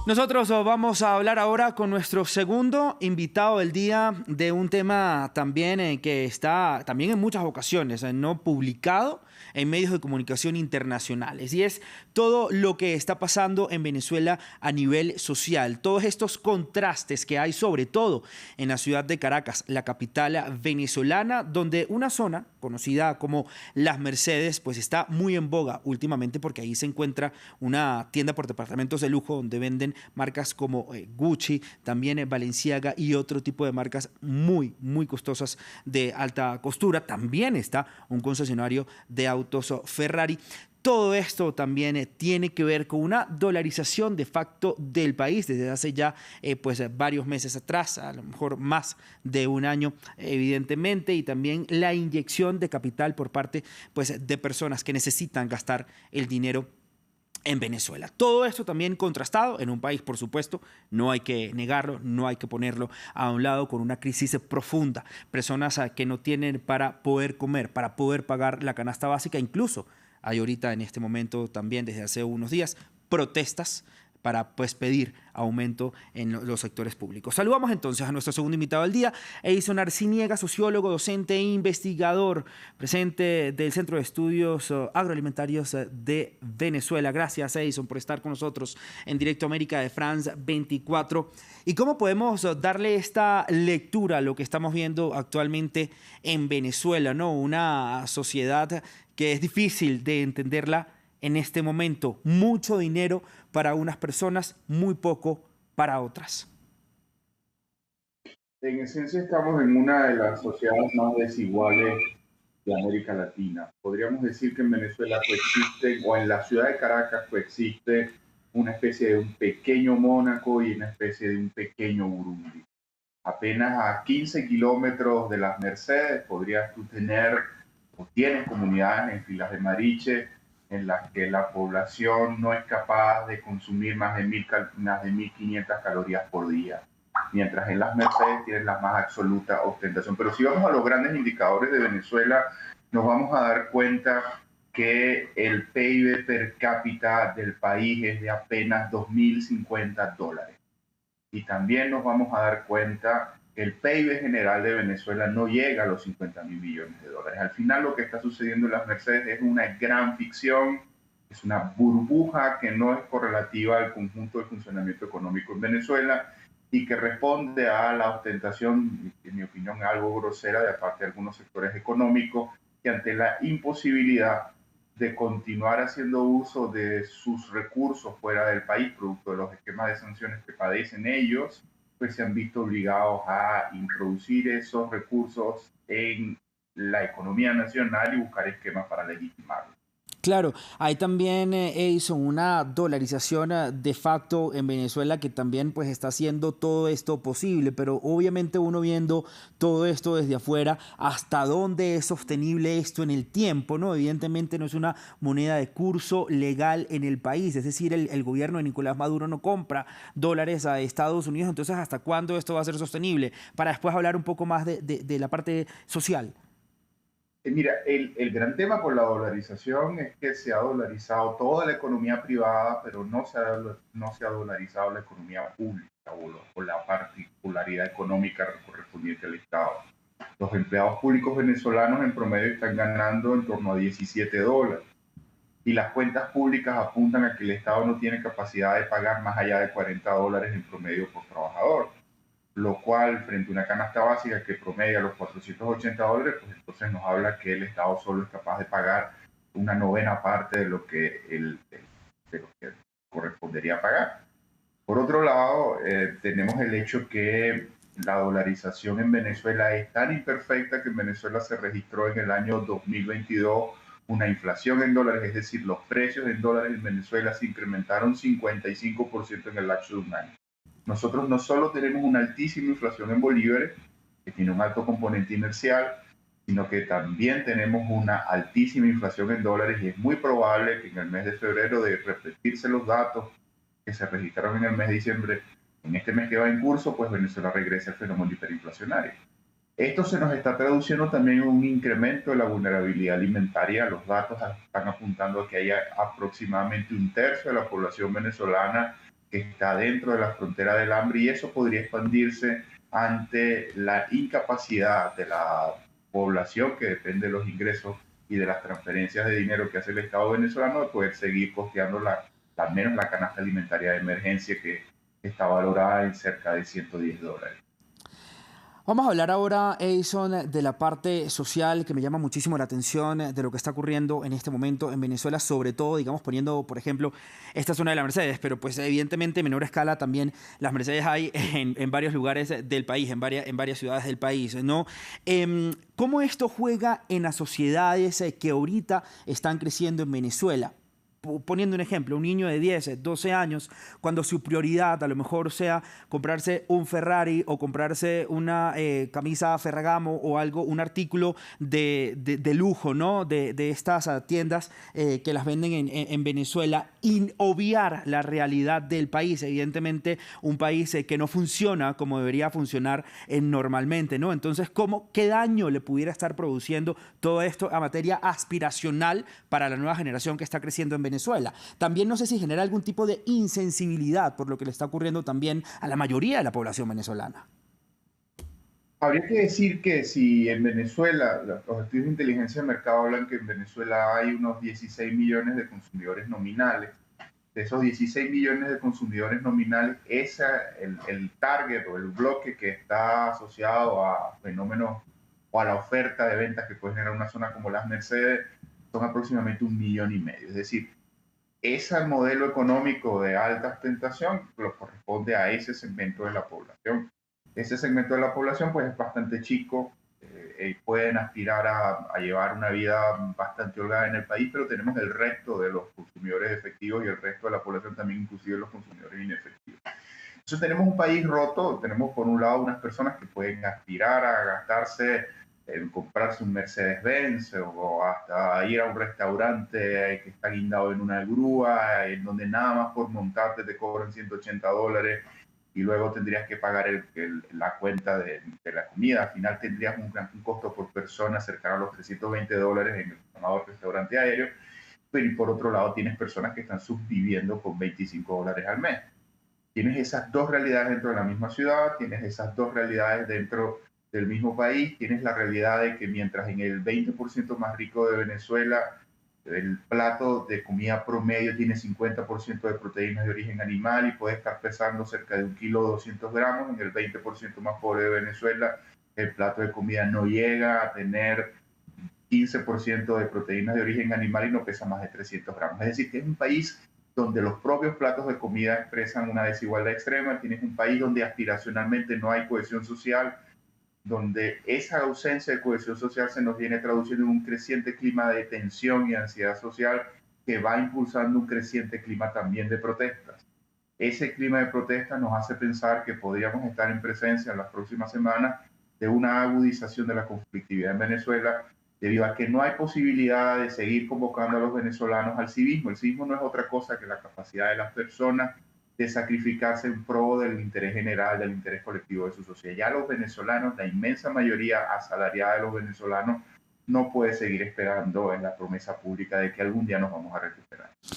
Nosotros vamos a hablar ahora con nuestro segundo invitado del día de un tema también que está también en muchas ocasiones no publicado en medios de comunicación internacionales, y es todo lo que está pasando en Venezuela a nivel social, todos estos contrastes que hay, sobre todo en la ciudad de Caracas, la capital venezolana, donde una zona conocida como Las Mercedes pues está muy en boga últimamente, porque ahí se encuentra una tienda por departamentos de lujo donde venden marcas como Gucci, también Balenciaga y otro tipo de marcas muy costosas de alta costura. También está un concesionario de autos Ferrari. Todo esto también tiene que ver con una dolarización de facto del país desde hace ya pues varios meses atrás, a lo mejor más de un año evidentemente, y también la inyección de capital por parte pues de personas que necesitan gastar el dinero en Venezuela. Todo esto también contrastado en un país, por supuesto, no hay que negarlo, no hay que ponerlo a un lado, con una crisis profunda. Personas que no tienen para poder comer, para poder pagar la canasta básica. Incluso hay ahorita en este momento también, desde hace unos días, protestas para pues pedir aumento en los sectores públicos. Saludamos entonces a nuestro segundo invitado del día, Edison Arciniega, sociólogo, docente e investigador, presente del Centro de Estudios Agroalimentarios de Venezuela. Gracias, Edison, por estar con nosotros en Directo América de France 24. ¿Y cómo podemos darle esta lectura a lo que estamos viendo actualmente en Venezuela, ¿no? Una sociedad que es difícil de entenderla en este momento. Mucho dinero para unas personas, muy poco para otras. En esencia estamos en una de las sociedades más desiguales de América Latina. Podríamos decir que en Venezuela coexiste, o en la ciudad de Caracas coexiste, una especie de un pequeño Mónaco y una especie de un pequeño Burundi. Apenas a 15 kilómetros de Las Mercedes podrías tú tener o tienes comunidades en Filas de Mariche en las que la población no es capaz de consumir más de 1.500 calorías por día, mientras en Las Mercedes tienen la más absoluta ostentación. Pero si vamos a los grandes indicadores de Venezuela, nos vamos a dar cuenta que el PIB per cápita del país es de apenas $2.050. Y también nos vamos a dar cuenta que el PIB general de Venezuela no llega a los 50.000 millones de dólares. Al final lo que está sucediendo en Las Mercedes es una gran ficción, es una burbuja que no es correlativa al conjunto del funcionamiento económico en Venezuela y que responde a la ostentación, en mi opinión, algo grosera de parte de algunos sectores económicos, que ante la imposibilidad de continuar haciendo uso de sus recursos fuera del país, producto de los esquemas de sanciones que padecen ellos, pues se han visto obligados a introducir esos recursos en la economía nacional y buscar esquemas para legitimarlos. Claro, hay también, Edison, una dolarización de facto en Venezuela que también pues está haciendo todo esto posible, pero obviamente uno viendo todo esto desde afuera, hasta dónde es sostenible esto en el tiempo, ¿no? Evidentemente no es una moneda de curso legal en el país, es decir, el gobierno de Nicolás Maduro no compra dólares a Estados Unidos, entonces ¿hasta cuándo esto va a ser sostenible? Para después hablar un poco más de la parte social. Mira, el gran tema con la dolarización es que se ha dolarizado toda la economía privada, pero no se ha dolarizado la economía pública o la particularidad económica correspondiente al Estado. Los empleados públicos venezolanos en promedio están ganando en torno a $17 y las cuentas públicas apuntan a que el Estado no tiene capacidad de pagar más allá de $40 en promedio por trabajador, lo cual frente a una canasta básica que promedia los $480, pues entonces nos habla que el Estado solo es capaz de pagar una novena parte de lo que, de lo que correspondería pagar. Por otro lado, tenemos el hecho que la dolarización en Venezuela es tan imperfecta que en Venezuela se registró en el año 2022 una inflación en dólares, es decir, los precios en dólares en Venezuela se incrementaron 55% en el lapso de un año. Nosotros no solo tenemos una altísima inflación en bolívares, que tiene un alto componente inercial, sino que también tenemos una altísima inflación en dólares y es muy probable que en el mes de febrero, de repetirse los datos que se registraron en el mes de diciembre, en este mes que va en curso, pues Venezuela regrese al fenómeno hiperinflacionario. Esto se nos está traduciendo también en un incremento de la vulnerabilidad alimentaria. Los datos están apuntando a que haya aproximadamente un tercio de la población venezolana que está dentro de la frontera del hambre, y eso podría expandirse ante la incapacidad de la población, que depende de los ingresos y de las transferencias de dinero que hace el Estado venezolano, de poder seguir costeando al menos la canasta alimentaria de emergencia, que está valorada en cerca de $110. Vamos a hablar ahora, Edison, de la parte social que me llama muchísimo la atención de lo que está ocurriendo en este momento en Venezuela, sobre todo, digamos, poniendo, por ejemplo, esta zona de la Mercedes, pero pues evidentemente en menor escala también las Mercedes hay en varios lugares del país, en varias ciudades del país, ¿no? ¿Cómo esto juega en las sociedades que ahorita están creciendo en Venezuela? Poniendo un ejemplo, un niño de 10, 12 años, cuando su prioridad a lo mejor sea comprarse un Ferrari o comprarse una camisa Ferragamo o algo, un artículo de lujo, ¿no? De estas tiendas que las venden en Venezuela, y obviar la realidad del país, evidentemente un país que no funciona como debería funcionar normalmente, ¿no? Entonces, ¿qué daño le pudiera estar produciendo todo esto a materia aspiracional para la nueva generación que está creciendo en Venezuela? También no sé si genera algún tipo de insensibilidad por lo que le está ocurriendo también a la mayoría de la población venezolana. Habría que decir que si en Venezuela, los estudios de inteligencia de mercado hablan que en Venezuela hay unos 16 millones de consumidores nominales. De esos 16 millones de consumidores nominales, el target o el bloque que está asociado a fenómenos o a la oferta de ventas que puede generar una zona como las Mercedes, son aproximadamente 1,5 millones. Es decir, ese modelo económico de alta ostentación lo corresponde a ese segmento de la población. Ese segmento de la población pues es bastante chico, pueden aspirar a llevar una vida bastante holgada en el país, pero tenemos el resto de los consumidores efectivos y el resto de la población también, inclusive los consumidores inefectivos. Entonces tenemos un país roto, tenemos por un lado unas personas que pueden aspirar a gastarse en comprarse un Mercedes-Benz o hasta ir a un restaurante que está guindado en una grúa, en donde nada más por montarte te cobran $180 y luego tendrías que pagar la cuenta de la comida. Al final tendrías un costo por persona cercano a los $320 en el llamado restaurante aéreo. Pero y por otro lado tienes personas que están subviviendo con $25 al mes. Tienes esas dos realidades dentro de la misma ciudad, tienes esas dos realidades dentro del mismo país, tienes la realidad de que mientras en el 20% más rico de Venezuela el plato de comida promedio tiene 50% de proteínas de origen animal y puede estar pesando cerca de 1,2 kg, en el 20% más pobre de Venezuela el plato de comida no llega a tener 15% de proteínas de origen animal y no pesa más de 300 gramos. Es decir, que es un país donde los propios platos de comida expresan una desigualdad extrema. Tienes un país donde aspiracionalmente no hay cohesión social, donde esa ausencia de cohesión social se nos viene traduciendo en un creciente clima de tensión y ansiedad social que va impulsando un creciente clima también de protestas. Ese clima de protestas nos hace pensar que podríamos estar en presencia en las próximas semanas de una agudización de la conflictividad en Venezuela, debido a que no hay posibilidad de seguir convocando a los venezolanos al civismo. El civismo no es otra cosa que la capacidad de las personas de sacrificarse en pro del interés general, del interés colectivo de su sociedad. Ya los venezolanos, la inmensa mayoría asalariada de los venezolanos, no puede seguir esperando en la promesa pública de que algún día nos vamos a recuperar.